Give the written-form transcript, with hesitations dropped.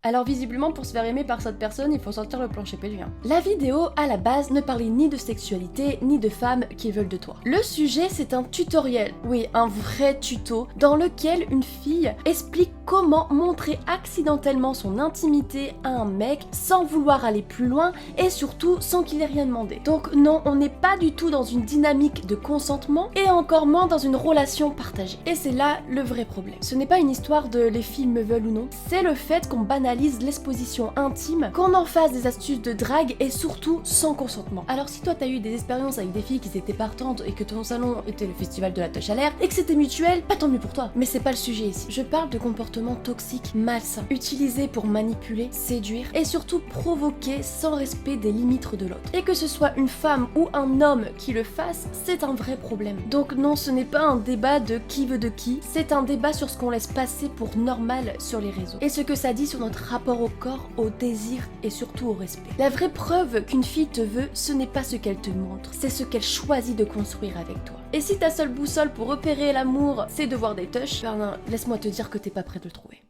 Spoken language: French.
Alors visiblement pour se faire aimer par cette personne, il faut sortir le plancher pelvien. La vidéo à la base ne parlait ni de sexualité ni de femmes qui veulent de toi. Le sujet c'est un tutoriel, oui un vrai tuto, dans lequel une fille explique comment montrer accidentellement son intimité à un mec sans vouloir aller plus loin et surtout sans qu'il ait rien demandé. Donc non, on n'est pas du tout dans une dynamique de consentement et encore moins dans une relation partagée. Et c'est là le vrai problème. Ce n'est pas une histoire de les filles me veulent ou non, c'est le fait qu'on banalise l'exposition intime, qu'on en fasse des astuces de drague et surtout sans consentement. Alors si toi t'as eu des expériences avec des filles qui étaient partantes et que ton salon était le festival de la touche à l'air et que c'était mutuel, pas tant mieux pour toi. Mais c'est pas le sujet ici. Je parle de comportements toxiques, malsains, utilisés pour manipuler, séduire et surtout provoquer sans respect des limites de l'autre. Et que ce soit une femme ou un homme qui le fasse, c'est un vrai problème. Donc non, ce n'est pas un débat de qui veut de qui, c'est un débat sur ce qu'on laisse passer pour normal sur les réseaux. Et ce que ça dit sur notre rapport au corps, au désir et surtout au respect. La vraie preuve qu'une fille te veut, ce n'est pas ce qu'elle te montre, c'est ce qu'elle choisit de construire avec toi. Et si ta seule boussole pour repérer l'amour, c'est de voir des tuches, laisse-moi te dire que t'es pas prêt de le trouver.